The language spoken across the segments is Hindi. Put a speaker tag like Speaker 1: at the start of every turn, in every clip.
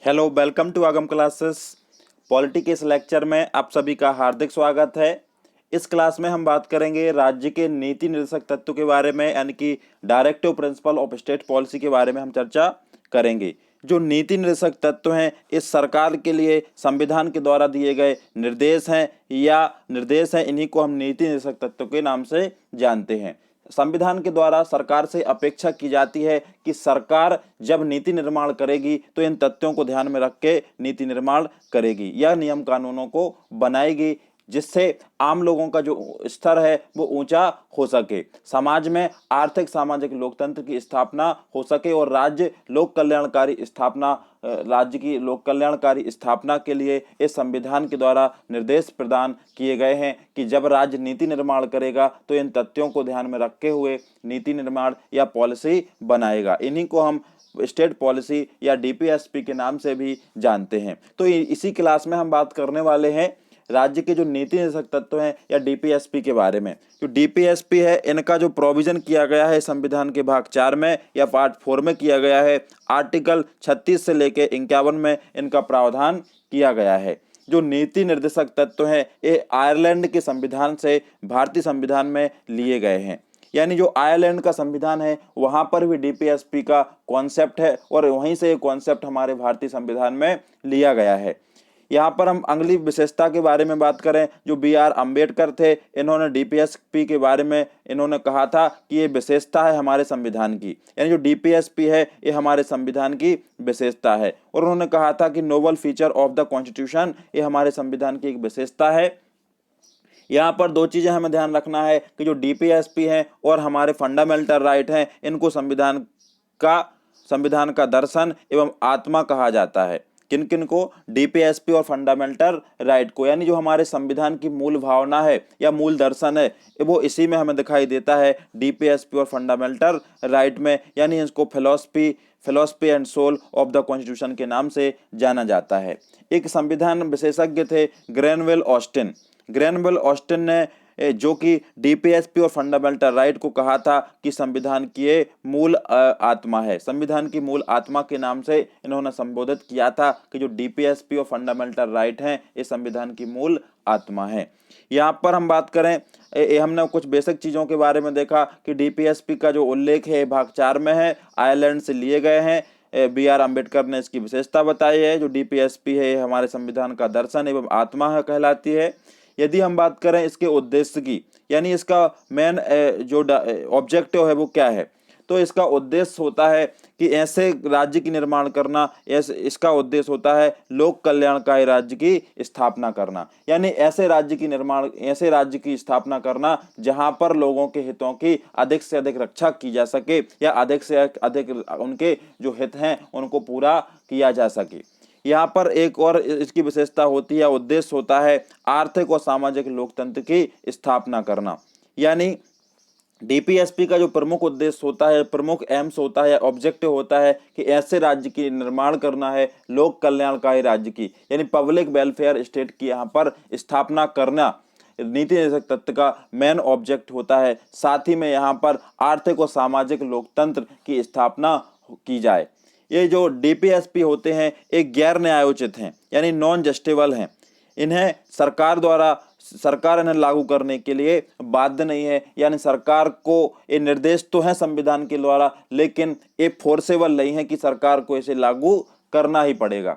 Speaker 1: हेलो, वेलकम टू आगम क्लासेस। पॉलिटी के इस लेक्चर में आप सभी का हार्दिक स्वागत है। इस क्लास में हम बात करेंगे राज्य के नीति निर्देशक तत्व के बारे में, यानी कि directive principle of state policy के बारे में हम चर्चा करेंगे। जो नीति निर्देशक तत्व हैं, इस सरकार के लिए संविधान के द्वारा दिए गए निर्देश हैं इन्हीं को हम नीति निर्देशक तत्व के नाम से जानते हैं। संविधान के द्वारा सरकार से अपेक्षा की जाती है कि सरकार जब नीति निर्माण करेगी तो इन तथ्यों को ध्यान में रख के नीति निर्माण करेगी या नियम कानूनों को बनाएगी, जिससे आम लोगों का जो स्तर है वो ऊंचा हो सके, समाज में आर्थिक सामाजिक लोकतंत्र की स्थापना हो सके और राज्य की लोक कल्याणकारी स्थापना के लिए इस संविधान के द्वारा निर्देश प्रदान किए गए हैं कि जब राज्य नीति निर्माण करेगा तो इन तथ्यों को ध्यान में रखे हुए नीति निर्माण या पॉलिसी बनाएगा। इन्हीं को हम स्टेट पॉलिसी या डीपीएसपी के नाम से भी जानते हैं। तो इसी क्लास में हम बात करने वाले हैं राज्य के जो नीति निर्देशक तत्व हैं या डीपीएसपी के बारे में। जो डीपीएसपी है, इनका जो प्रोविजन किया गया है संविधान के भाग 4 में या पार्ट 4 में किया गया है, आर्टिकल 36 से लेकर 51 में इनका प्रावधान किया गया है। जो नीति निर्देशक तत्व हैं ये आयरलैंड के संविधान से भारतीय संविधान में लिए गए हैं, यानी जो आयरलैंड का संविधान है वहां पर भी डीपीएसपी का कॉन्सेप्ट है और वहीं से ये कॉन्सेप्ट हमारे भारतीय संविधान में लिया गया है। यहाँ पर हम अगली विशेषता के बारे में बात करें, जो बी.आर. अम्बेडकर थे, इन्होंने डीपीएसपी के बारे में इन्होंने कहा था कि ये विशेषता है हमारे संविधान की, यानी जो डीपीएसपी है ये हमारे संविधान की विशेषता है। और उन्होंने कहा था कि noble feature of the constitution, ये हमारे संविधान की एक विशेषता है। यहाँ पर दो चीजें हमें ध्यान रखना है कि जो डीपीएसपी हैं और हमारे फंडामेंटल राइट हैं, इनको संविधान का दर्शन एवं आत्मा कहा जाता है। किन किन को? डीपीएसपी और फंडामेंटल राइट को, यानी जो हमारे संविधान की मूल भावना है या मूल दर्शन है वो इसी में हमें दिखाई देता है, डीपीएसपी और फंडामेंटल राइट में, यानी इसको philosophy and soul of the constitution के नाम से जाना जाता है। एक संविधान विशेषज्ञ थे ग्रेनवेल ऑस्टिन ने, जो कि डीपीएसपी और फंडामेंटल राइट को कहा था कि संविधान की ये मूल आत्मा है। संविधान की मूल आत्मा के नाम से इन्होंने संबोधित किया था कि जो डीपीएसपी और फंडामेंटल राइट हैं ये संविधान की मूल आत्मा है। यहाँ पर हम बात करें, हमने कुछ बेसिक चीज़ों के बारे में देखा कि डीपीएसपी का जो उल्लेख है भाग 4 में है, आयरलैंड से लिए गए हैं। बी.आर. अम्बेडकर ने इसकी विशेषता बताई है। जो डीपीएसपी है हमारे संविधान का दर्शन एवं आत्मा है कहलाती है। यदि हम बात करें इसके उद्देश्य की, यानी इसका मेन जो ऑब्जेक्टिव है वो क्या है, तो इसका उद्देश्य होता है कि ऐसे राज्य की निर्माण करना, इसका उद्देश्य होता है लोक कल्याणकारी राज्य की स्थापना करना, यानी ऐसे राज्य की स्थापना करना जहां पर लोगों के हितों की अधिक से अधिक रक्षा की जा सके या अधिक से अधिक उनके जो हित हैं उनको पूरा किया जा सके। यहाँ पर एक और इसकी विशेषता होती है, उद्देश्य होता है आर्थिक और सामाजिक लोकतंत्र की स्थापना करना। यानी डीपीएसपी का जो प्रमुख उद्देश्य होता है, प्रमुख एम्स होता है, ऑब्जेक्टिव होता है कि ऐसे राज्य की निर्माण करना है, लोक कल्याणकारी राज्य की, यानी पब्लिक वेलफेयर स्टेट की यहाँ पर स्थापना करना नीति निर्देशक तत्व का मेन ऑब्जेक्ट होता है। साथ ही में यहाँ पर आर्थिक और सामाजिक लोकतंत्र की स्थापना की जाए। ये जो डीपीएसपी होते हैं एक गैर न्यायोचित हैं, यानी नॉन जस्टिबल हैं। इन्हें सरकार इन्हें लागू करने के लिए बाध्य नहीं है, यानी सरकार को ये निर्देश तो है संविधान के द्वारा, लेकिन ये फोर्सेबल नहीं है कि सरकार को इसे लागू करना ही पड़ेगा।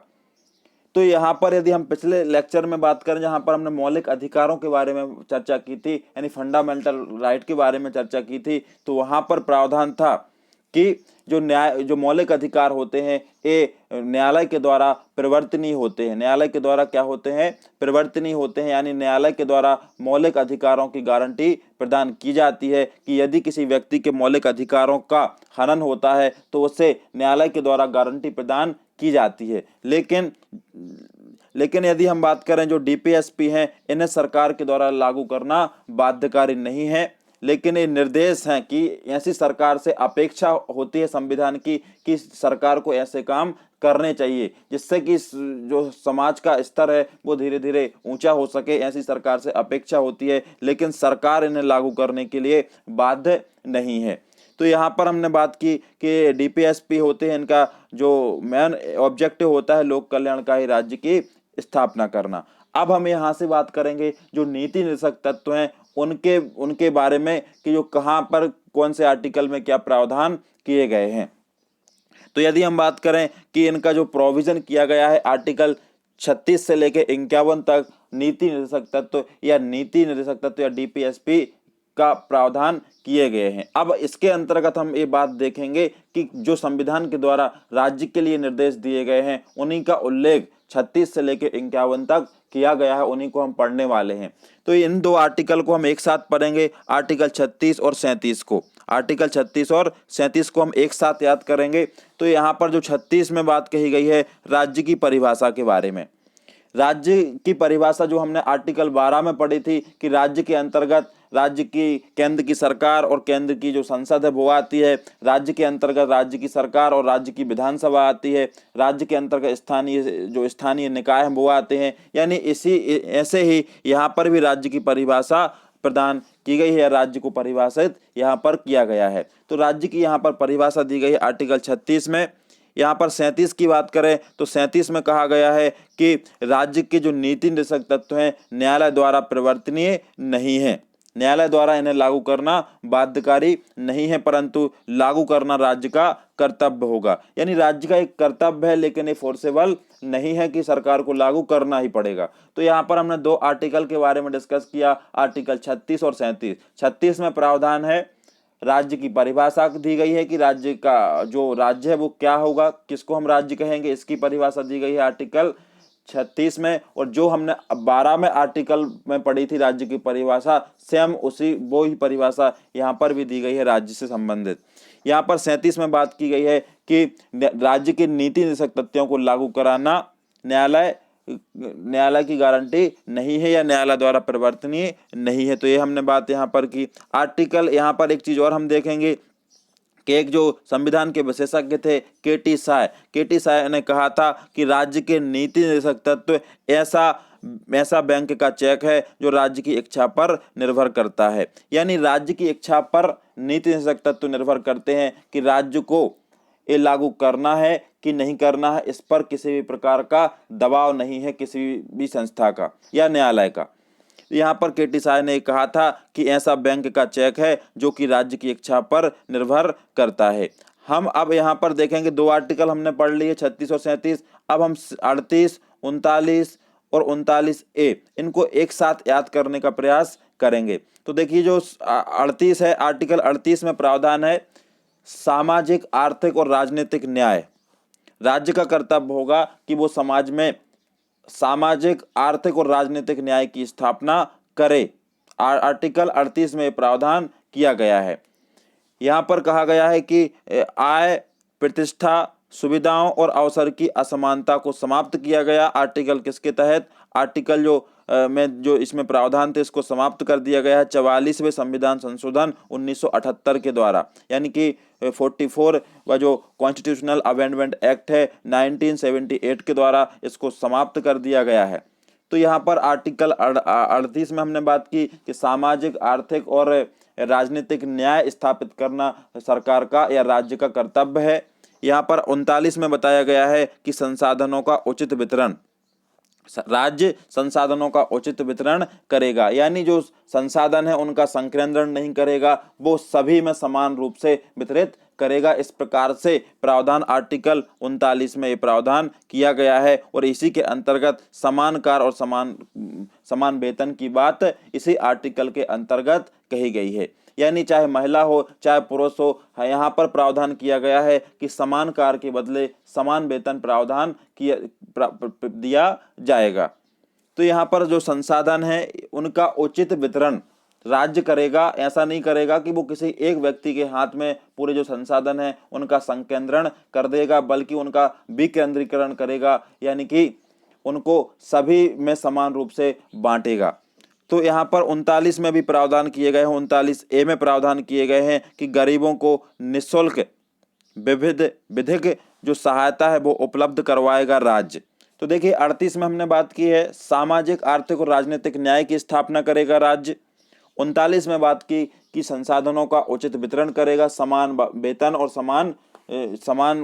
Speaker 1: तो यहाँ पर यदि हम पिछले लेक्चर में बात करें जहाँ पर हमने मौलिक अधिकारों के बारे में चर्चा की थी, यानी फंडामेंटल राइट के बारे में चर्चा की थी, तो वहाँ पर प्रावधान था कि जो मौलिक अधिकार होते हैं ये न्यायालय के द्वारा परिवर्तनीय होते हैं। न्यायालय के द्वारा क्या होते हैं? परिवर्तनीय होते हैं, यानी न्यायालय के द्वारा मौलिक अधिकारों की गारंटी प्रदान की जाती है कि यदि किसी व्यक्ति के मौलिक अधिकारों का हनन होता है तो उससे न्यायालय के द्वारा गारंटी प्रदान की जाती है। लेकिन यदि हम बात करें जो डीपीएसपी हैं इन्हें सरकार के द्वारा लागू करना बाध्यकारी नहीं है, लेकिन ये निर्देश हैं कि ऐसी सरकार से अपेक्षा होती है संविधान की कि सरकार को ऐसे काम करने चाहिए जिससे कि जो समाज का स्तर है वो धीरे धीरे ऊंचा हो सके। ऐसी सरकार से अपेक्षा होती है, लेकिन सरकार इन्हें लागू करने के लिए बाध्य नहीं है। तो यहाँ पर हमने बात की कि डीपीएसपी होते हैं, इनका जो मेन ऑब्जेक्टिव होता है लोक कल्याणकारी राज्य की स्थापना करना। अब हम यहाँ से बात करेंगे जो नीति निर्देशक तत्व हैं उनके उनके बारे में कि जो कहाँ पर कौन से आर्टिकल में क्या प्रावधान किए गए हैं। तो यदि हम बात करें कि इनका जो प्रोविजन किया गया है आर्टिकल 36 से लेकर 51 तक नीति निर्देशक तत्व या डीपीएसपी का प्रावधान किए गए हैं। अब इसके अंतर्गत हम ये बात देखेंगे कि जो संविधान के द्वारा राज्य के लिए निर्देश दिए गए हैं उन्हीं का उल्लेख 36 से लेकर 51 तक किया गया है, उन्हीं को हम पढ़ने वाले हैं। तो इन दो आर्टिकल को हम एक साथ पढ़ेंगे, आर्टिकल 36 और 37 को। आर्टिकल 36 और 37 को हम एक साथ याद करेंगे। तो यहाँ पर जो 36 में बात कही गई है राज्य की परिभाषा के बारे में। राज्य की परिभाषा जो हमने आर्टिकल 12 में पढ़ी थी कि राज्य के अंतर्गत राज्य की केंद्र की सरकार और केंद्र की जो संसद है वो आती है, राज्य के अंतर्गत राज्य की सरकार और राज्य की विधानसभा आती है, राज्य के अंतर्गत स्थानीय निकाय हैं वो आते हैं। यानी ऐसे ही यहाँ पर भी राज्य की परिभाषा प्रदान की गई है, राज्य को परिभाषित यहाँ पर किया गया है। तो राज्य की यहाँ पर परिभाषा दी गई है आर्टिकल 36 में। यहाँ पर 37 की बात करें तो 37 में कहा गया है कि राज्य के जो नीति निर्देशक तत्व हैं न्यायालय द्वारा परिवर्तनीय नहीं है, न्यायालय द्वारा इन्हें लागू करना बाध्यकारी नहीं है, परंतु लागू करना राज्य का कर्तव्य होगा। यानी राज्य का एक कर्तव्य है लेकिन ये फोर्सेबल नहीं है कि सरकार को लागू करना ही पड़ेगा। तो यहाँ पर हमने दो आर्टिकल के बारे में डिस्कस किया, आर्टिकल 36 और 37। 36 में प्रावधान है, राज्य की परिभाषा दी गई है कि राज्य का जो राज्य है वो क्या होगा, किसको हम राज्य कहेंगे, इसकी परिभाषा दी गई है आर्टिकल 36 में। और जो हमने 12 में आर्टिकल में पढ़ी थी राज्य की परिभाषा, सेम वो ही परिभाषा यहाँ पर भी दी गई है राज्य से संबंधित। यहाँ पर 37 में बात की गई है कि राज्य के नीति निर्देशक तथ्यों को लागू कराना न्यायालय की गारंटी नहीं है या न्यायालय द्वारा परिवर्तनीय नहीं है। तो ये हमने बात यहाँ पर की। आर्टिकल यहाँ पर एक चीज और हम देखेंगे कि एक जो संविधान के विशेषज्ञ थे के टी साय ने कहा था कि राज्य के नीति निर्देशक तत्व ऐसा बैंक का चेक है जो राज्य की इच्छा पर निर्भर करता है। यानी राज्य की इच्छा पर नीति निर्देशक तत्व निर्भर करते हैं कि राज्य को ये लागू करना है कि नहीं करना है, इस पर किसी भी प्रकार का दबाव नहीं है किसी भी संस्था का या न्यायालय का। यहाँ पर के टी साय ने कहा था कि ऐसा बैंक का चेक है जो कि राज्य की इच्छा पर निर्भर करता है। हम अब यहाँ पर देखेंगे दो आर्टिकल हमने पढ़ लिए 36 और 37। अब हम 38, 39 और 39A इनको एक साथ याद करने का प्रयास करेंगे। तो देखिए जो 38 है, आर्टिकल 38 में प्रावधान है सामाजिक, आर्थिक और राजनीतिक न्याय। राज्य का कर्तव्य होगा कि वो समाज में सामाजिक, आर्थिक और राजनीतिक न्याय की स्थापना करे। आर्टिकल 38 में प्रावधान किया गया है। यहाँ पर कहा गया है कि आय, प्रतिष्ठा, सुविधाओं और अवसर की असमानता को समाप्त किया गया। आर्टिकल किसके तहत? आर्टिकल जो इसमें प्रावधान थे इसको समाप्त कर दिया गया है 44वें संविधान संशोधन 1978 के द्वारा। यानी कि 44 व जो कॉन्स्टिट्यूशनल अमेंडमेंट एक्ट है 1978 के द्वारा इसको समाप्त कर दिया गया है। तो यहाँ पर आर्टिकल 38 में हमने बात की कि सामाजिक, आर्थिक और राजनीतिक न्याय स्थापित करना सरकार का या राज्य का कर्तव्य है। यहाँ पर 39 में बताया गया है कि संसाधनों का उचित वितरण, राज्य संसाधनों का उचित वितरण करेगा। यानी जो संसाधन है उनका संकेंद्रण नहीं करेगा, वो सभी में समान रूप से वितरित करेगा। इस प्रकार से प्रावधान आर्टिकल 39 में ये प्रावधान किया गया है और इसी के अंतर्गत समान कार्य और समान वेतन की बात इसी आर्टिकल के अंतर्गत कही गई है। यानी चाहे महिला हो चाहे पुरुष हो, यहाँ पर प्रावधान किया गया है कि समान कार्य के बदले समान वेतन प्रावधान दिया जाएगा। तो यहाँ पर जो संसाधन है उनका उचित वितरण राज्य करेगा। ऐसा नहीं करेगा कि वो किसी एक व्यक्ति के हाथ में पूरे जो संसाधन है उनका संकेंद्रण कर देगा, बल्कि उनका विकेंद्रीकरण करेगा, यानी कि उनको सभी में समान रूप से बांटेगा। तो यहाँ पर 39 में भी प्रावधान किए गए हैं। 39A में प्रावधान किए गए हैं कि गरीबों को निःशुल्क विधिक जो सहायता है वो उपलब्ध करवाएगा राज्य। तो देखिए 38 में हमने बात की है सामाजिक, आर्थिक और राजनीतिक न्याय की स्थापना करेगा राज्य। 39 में बात की कि संसाधनों का उचित वितरण करेगा, समान वेतन और समान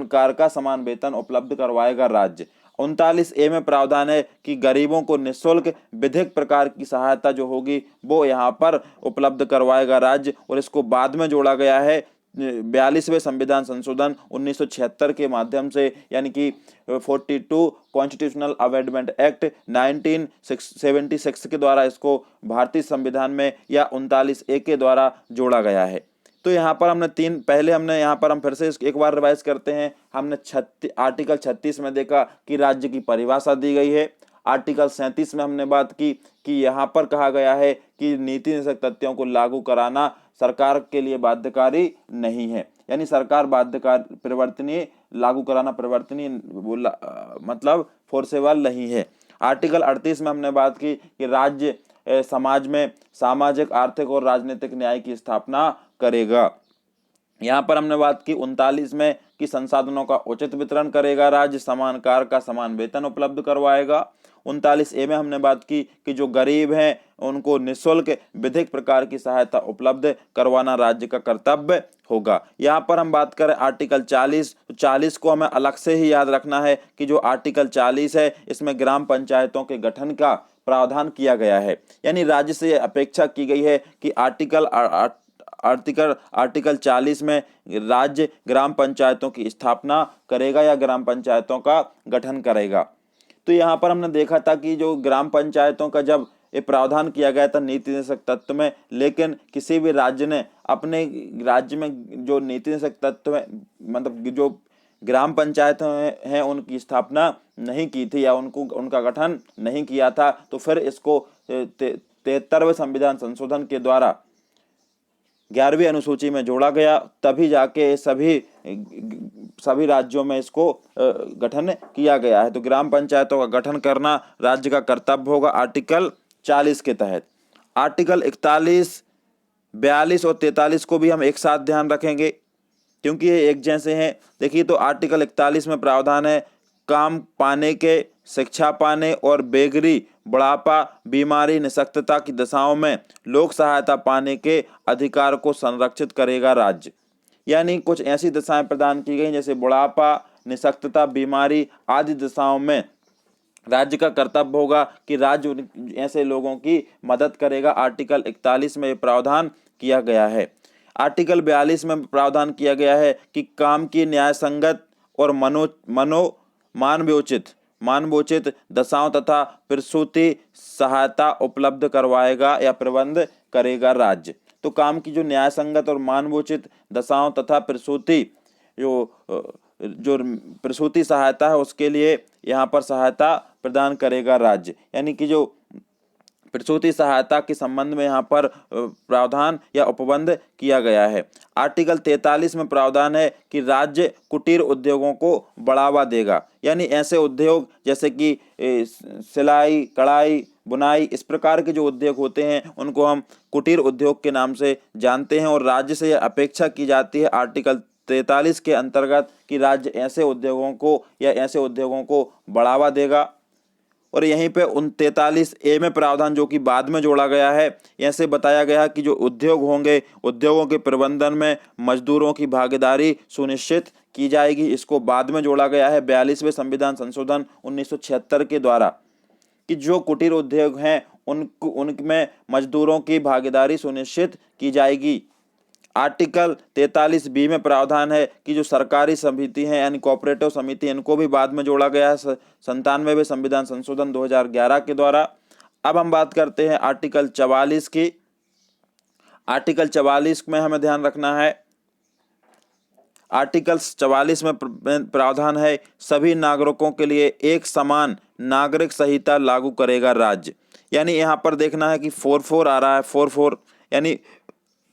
Speaker 1: कार्य का समान वेतन उपलब्ध करवाएगा राज्य। 39A में प्रावधान है कि गरीबों को निःशुल्क विधिक प्रकार की सहायता जो होगी वो यहाँ पर उपलब्ध करवाएगा राज्य। और इसको बाद में जोड़ा गया है 42वें संविधान संशोधन 1976 के माध्यम से, यानी कि 42 कॉन्स्टिट्यूशनल अमेंडमेंट एक्ट 1976 के द्वारा इसको भारतीय संविधान में या 39A के द्वारा जोड़ा गया है। तो यहाँ पर हमने यहाँ पर हम फिर से एक बार रिवाइज करते हैं। हमने आर्टिकल 36 में देखा कि राज्य की परिभाषा दी गई है। आर्टिकल 37 में हमने बात की कि यहाँ पर कहा गया है कि नीति निर्देशक तथ्यों को लागू कराना सरकार के लिए बाध्यकारी नहीं है, यानी सरकार परिवर्तनीय लागू कराना परिवर्तनीय मतलब फोर्सेबल नहीं है। आर्टिकल 38 में हमने बात की कि राज्य समाज में सामाजिक, आर्थिक और राजनीतिक न्याय की स्थापना करेगा। यहाँ पर हमने बात की 39 में कि संसाधनों का उचित वितरण करेगा राज्य, समान कार्य का समान वेतन उपलब्ध करवाएगा। 39A में हमने बात की कि जो गरीब हैं उनको निःशुल्क विधिक प्रकार की सहायता उपलब्ध करवाना राज्य का कर्तव्य होगा। यहाँ पर हम बात करें आर्टिकल 40, तो 40 को हमें अलग से ही याद रखना है कि जो आर्टिकल 40 है इसमें ग्राम पंचायतों के गठन का प्रावधान किया गया है, यानी राज्य से अपेक्षा की गई है कि आर्टिकल 40 में राज्य ग्राम पंचायतों की स्थापना करेगा या ग्राम पंचायतों का गठन करेगा। तो यहाँ पर हमने देखा था कि जो ग्राम पंचायतों का जब ये प्रावधान किया गया था नीति निर्देशक तत्व में, लेकिन किसी भी राज्य ने अपने राज्य में जो नीति निर्देशक तत्व में मतलब जो ग्राम पंचायत हैं उनकी स्थापना नहीं की थी या उनका गठन नहीं किया था। तो फिर इसको 73वें संविधान संशोधन के द्वारा 11वीं अनुसूची में जोड़ा गया, तभी जाके सभी राज्यों में इसको गठन किया गया है। तो ग्राम पंचायतों का गठन करना राज्य का कर्तव्य होगा आर्टिकल 40 के तहत। आर्टिकल 41, 42 और 43 को भी हम एक साथ ध्यान रखेंगे क्योंकि ये एक जैसे हैं। देखिए, तो आर्टिकल 41 में प्रावधान है काम पाने के, शिक्षा पाने और बेघरी, बुढ़ापा, बीमारी, निःशक्तता की दशाओं में लोक सहायता पाने के अधिकार को संरक्षित करेगा राज्य। यानी कुछ ऐसी दशाएं प्रदान की गई जैसे बुढ़ापा, निःशक्तता, बीमारी आदि दशाओं में राज्य का कर्तव्य होगा कि राज्य ऐसे लोगों की मदद करेगा। आर्टिकल 41 में प्रावधान किया गया है। आर्टिकल 42 में प्रावधान किया गया है कि काम की न्याय संगत और मानवोचित दशाओं तथा प्रसूति सहायता उपलब्ध करवाएगा या प्रबंध करेगा राज्य। तो काम की जो न्याय संगत और मानवोचित दशाओं तथा प्रसूति जो प्रसूति सहायता है उसके लिए यहाँ पर सहायता प्रदान करेगा राज्य, यानी कि जो प्रसूति सहायता के संबंध में यहाँ पर प्रावधान या उपबंध किया गया है। आर्टिकल 43 में प्रावधान है कि राज्य कुटीर उद्योगों को बढ़ावा देगा, यानी ऐसे उद्योग जैसे कि सिलाई, कढ़ाई, बुनाई, इस प्रकार के जो उद्योग होते हैं उनको हम कुटीर उद्योग के नाम से जानते हैं। और राज्य से यह अपेक्षा की जाती है आर्टिकल 43 के अंतर्गत कि राज्य ऐसे उद्योगों को बढ़ावा देगा। और यहीं पे 43A में प्रावधान जो कि बाद में जोड़ा गया है, ऐसे बताया गया कि जो उद्योग होंगे उद्योगों के प्रबंधन में मजदूरों की भागीदारी सुनिश्चित की जाएगी। इसको बाद में जोड़ा गया है 42वें संविधान संशोधन 1976 के द्वारा कि जो कुटीर उद्योग हैं उनमें मजदूरों की भागीदारी सुनिश्चित की जाएगी। आर्टिकल 43B में प्रावधान है कि जो सरकारी समिति हैं यानी कोऑपरेटिव समिति, इनको भी बाद में जोड़ा गया है 97वें संविधान संशोधन 2011 के द्वारा। अब हम बात करते हैं आर्टिकल 44 की। आर्टिकल 44 में हमें ध्यान रखना है, आर्टिकल 44 में प्रावधान है सभी नागरिकों के लिए एक समान नागरिक संहिता लागू करेगा राज्य। यानी यहाँ पर देखना है कि 44 आ रहा है, 44 यानी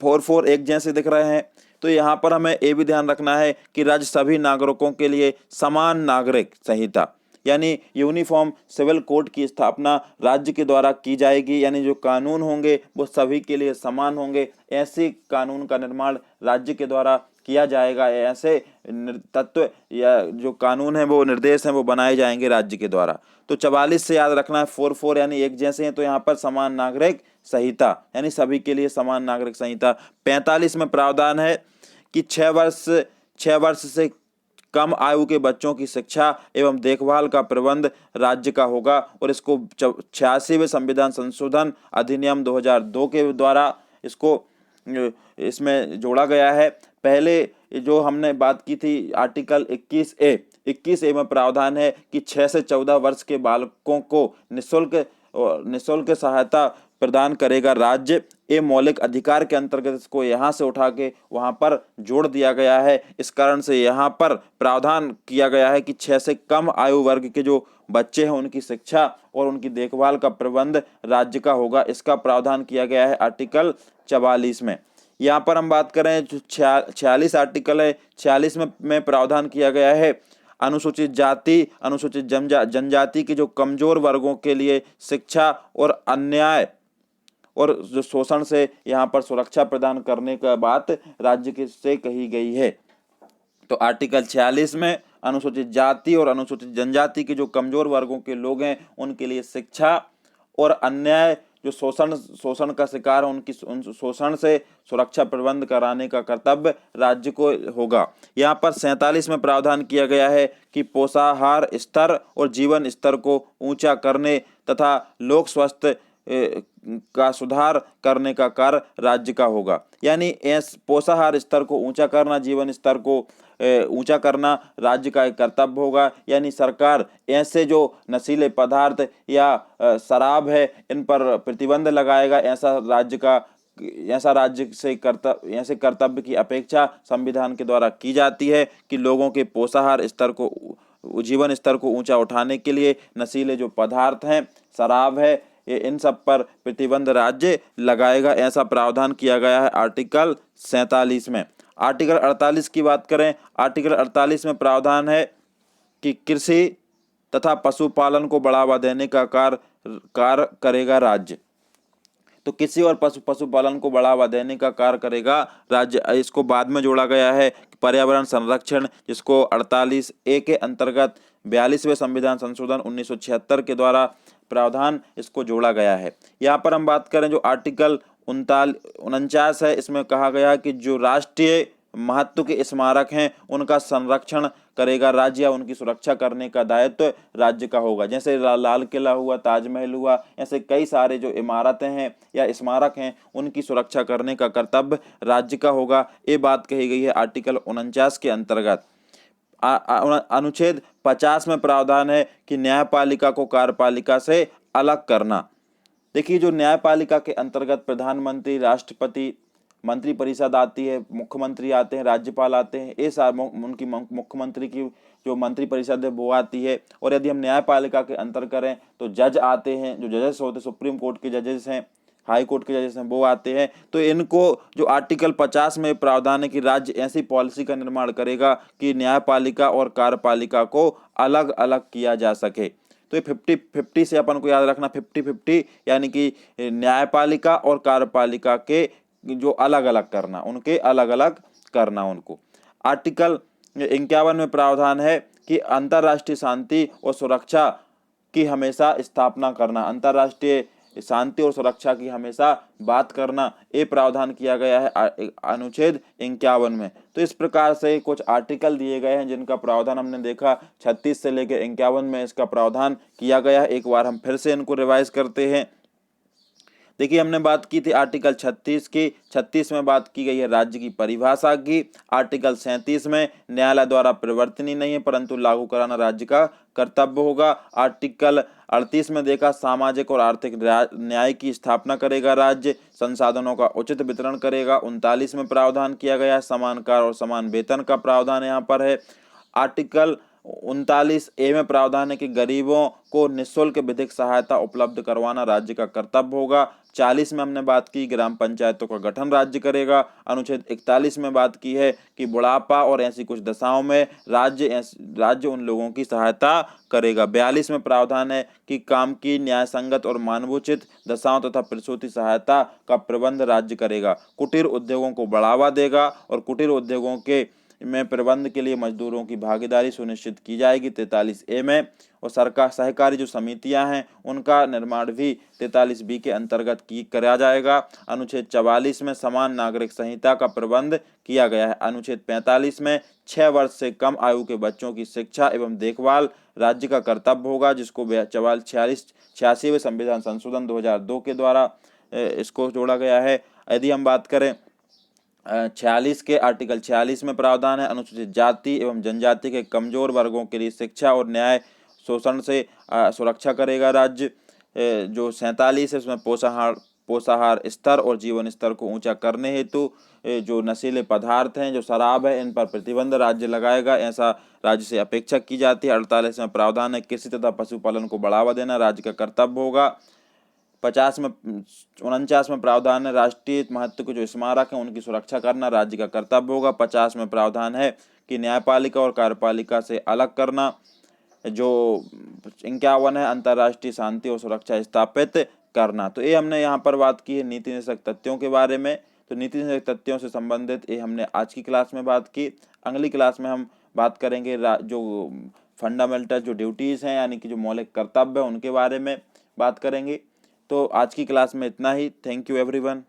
Speaker 1: 44 एक जैसे दिख रहे हैं। तो यहाँ पर हमें ये भी ध्यान रखना है कि राज्य सभी नागरिकों के लिए समान नागरिक संहिता यानी यूनिफॉर्म सिविल कोड की स्थापना राज्य के द्वारा की जाएगी, यानी जो कानून होंगे वो सभी के लिए समान होंगे। ऐसे कानून का निर्माण राज्य के द्वारा किया जाएगा। ऐसे तत्व या जो कानून है वो निर्देश हैं वो बनाए जाएंगे राज्य के द्वारा। तो 44 से याद रखना है 44 यानी एक जैसे हैं, तो यहाँ पर समान नागरिक संहिता यानी सभी के लिए समान नागरिक संहिता। 45 में प्रावधान है कि 6 वर्ष से कम आयु के बच्चों की शिक्षा एवं देखभाल का प्रबंध राज्य का होगा और इसको 86वें संविधान संशोधन अधिनियम 2002 के द्वारा इसमें जोड़ा गया है। पहले जो हमने बात की थी आर्टिकल 21A में प्रावधान है कि 6 से 14 वर्ष के बालकों को निःशुल्क सहायता प्रदान करेगा राज्य। ये मौलिक अधिकार के अंतर्गत इसको यहाँ से उठा के वहाँ पर जोड़ दिया गया है। इस कारण से यहाँ पर प्रावधान किया गया है कि 6 से कम आयु वर्ग के जो बच्चे हैं उनकी शिक्षा और उनकी देखभाल का प्रबंध राज्य का होगा। इसका प्रावधान किया गया है आर्टिकल 44 में। यहाँ पर हम बात करें जो 46 आर्टिकल है, 46 में प्रावधान किया गया है अनुसूचित जाति अनुसूचित जनजाति के जो कमजोर वर्गों के लिए शिक्षा और अन्याय और जो शोषण से यहाँ पर सुरक्षा प्रदान करने का बात राज्य से कही गई है। तो आर्टिकल 46 में अनुसूचित जाति और अनुसूचित जनजाति के जो कमजोर वर्गों के लोग हैं उनके लिए शिक्षा और अन्याय जो शोषण का शिकार है उनकी शोषण से सुरक्षा प्रबंध कराने का कर्तव्य राज्य को होगा। यहाँ पर 47 में प्रावधान किया गया है कि पोषाहार स्तर और जीवन स्तर को ऊंचा करने तथा लोक स्वास्थ्य का सुधार करने का कार्य राज्य का होगा। यानी पोषाहार स्तर को ऊंचा करना, जीवन स्तर को ऊंचा करना राज्य का एक कर्तव्य होगा। यानी सरकार ऐसे जो नशीले पदार्थ या शराब है इन पर प्रतिबंध लगाएगा। ऐसा राज्य ऐसे कर्तव्य की अपेक्षा संविधान के द्वारा की जाती है कि लोगों के पोषाहार स्तर को जीवन स्तर को ऊंचा उठाने के लिए नशीले जो पदार्थ हैं, शराब है, इन सब पर प्रतिबंध राज्य लगाएगा। ऐसा प्रावधान किया गया है आर्टिकल 47 में। आर्टिकल 48 की बात करें, आर्टिकल 48 में प्रावधान है कि कृषि तथा पशुपालन को बढ़ावा देने का कार्य करेगा राज्य। तो कृषि और पशुपालन को बढ़ावा देने का कार्य करेगा राज्य। इसको बाद में जोड़ा गया है पर्यावरण संरक्षण, जिसको 48A के अंतर्गत 42वें संविधान संशोधन 1976 के द्वारा प्रावधान इसको जोड़ा गया है। यहाँ पर हम बात करें जो आर्टिकल 49 है, इसमें कहा गया कि जो राष्ट्रीय महत्व के स्मारक हैं उनका संरक्षण करेगा राज्य या उनकी सुरक्षा करने का दायित्व राज्य का होगा। जैसे लाल किला हुआ, ताजमहल हुआ, ऐसे कई सारे जो इमारतें हैं या स्मारक हैं उनकी सुरक्षा करने का कर्तव्य राज्य का होगा। ये बात कही गई है आर्टिकल 49 के अंतर्गत। अनुच्छेद 50 में प्रावधान है कि न्यायपालिका को कार्यपालिका से अलग करना। देखिए जो न्यायपालिका के अंतर्गत प्रधानमंत्री, राष्ट्रपति, मंत्री परिषद आती है, मुख्यमंत्री आते हैं, राज्यपाल आते हैं, ये सारे उनकी मुख्यमंत्री की जो मंत्री परिषद है वो आती है। और यदि हम न्यायपालिका के अंतर करें तो जज आते हैं, जो जजेस होते हैं सुप्रीम कोर्ट के जजेस हैं, हाई कोर्ट के जजेस हैं वो आते हैं। तो इनको जो आर्टिकल 50 में प्रावधान है कि राज्य ऐसी पॉलिसी का निर्माण करेगा कि न्यायपालिका और कार्यपालिका को अलग अलग किया जा सके। तो ये 50-50 से अपन को याद रखना, 50-50 यानी कि न्यायपालिका और कार्यपालिका के जो अलग अलग करना, उनके अलग अलग करना उनको। आर्टिकल 51 में प्रावधान है कि अंतर्राष्ट्रीय शांति और सुरक्षा की हमेशा स्थापना करना, अंतर्राष्ट्रीय शांति और सुरक्षा की हमेशा बात करना, ये प्रावधान किया गया है अनुच्छेद 51 में। तो इस प्रकार से कुछ आर्टिकल दिए गए हैं जिनका प्रावधान हमने देखा 36 से लेकर 51 में इसका प्रावधान किया गया है। एक बार हम फिर से इनको रिवाइज करते हैं। देखिए हमने बात की थी आर्टिकल 36 की, 36 में बात की गई है राज्य की परिभाषा की। आर्टिकल 37 में न्यायालय द्वारा परिवर्तनीय नहीं है परंतु लागू कराना राज्य का कर्तव्य होगा। आर्टिकल 38 में देखा सामाजिक और आर्थिक न्याय की स्थापना करेगा राज्य, संसाधनों का उचित वितरण करेगा। 39 में प्रावधान किया गया है समान कार्य और समान वेतन का प्रावधान यहाँ पर है। आर्टिकल 39A में प्रावधान है कि गरीबों को निःशुल्क विधिक सहायता उपलब्ध करवाना राज्य का कर्तव्य होगा। 40 में हमने बात की ग्राम पंचायतों का गठन राज्य करेगा। अनुच्छेद 41 में बात की है कि बुढ़ापा और ऐसी कुछ दशाओं में राज्य उन लोगों की सहायता करेगा। 42 में प्रावधान है कि काम की न्याय संगत और मानवोचित दशाओं तथा प्रसूति सहायता का प्रबंध राज्य करेगा। कुटीर उद्योगों को बढ़ावा देगा और कुटीर उद्योगों के में प्रबंध के लिए मजदूरों की भागीदारी सुनिश्चित की जाएगी 43A में। और सरकार सहकारी जो समितियां हैं उनका निर्माण भी 43B के अंतर्गत करा जाएगा। अनुच्छेद 44 में समान नागरिक संहिता का प्रबंध किया गया है। अनुच्छेद 45 में 6 वर्ष से कम आयु के बच्चों की शिक्षा एवं देखभाल राज्य का कर्तव्य होगा, जिसको 86वें संविधान संशोधन 2002 के द्वारा इसको जोड़ा गया है। यदि हम बात करें 46 के आर्टिकल 46 में प्रावधान है अनुसूचित जाति एवं जनजाति के कमजोर वर्गों के लिए शिक्षा और न्याय शोषण से सुरक्षा करेगा राज्य। जो 47 है उसमें पोषाहार स्तर और जीवन स्तर को ऊंचा करने हेतु जो नशीले पदार्थ हैं, जो शराब है, इन पर प्रतिबंध राज्य लगाएगा, ऐसा राज्य से अपेक्षा की जाती है। 48 में प्रावधान है कृषि तथा पशुपालन को बढ़ावा देना राज्य का कर्तव्य होगा। 49 में प्रावधान है राष्ट्रीय महत्व के जो स्मारक हैं उनकी सुरक्षा करना राज्य का कर्तव्य होगा। 50 में प्रावधान है कि न्यायपालिका और कार्यपालिका से अलग करना। जो 51 है अंतर्राष्ट्रीय शांति और सुरक्षा स्थापित करना। तो ये हमने यहाँ पर बात की है नीति निषेधक तथ्यों के बारे में। तो नीति निषेधक तथ्यों से संबंधित ये हमने आज की क्लास में बात की। अगली क्लास में हम बात करेंगे जो फंडामेंटल जो ड्यूटीज़ हैं यानी कि जो मौलिक कर्तव्य है उनके बारे में बात करेंगे। तो आज की क्लास में इतना ही। Thank you everyone.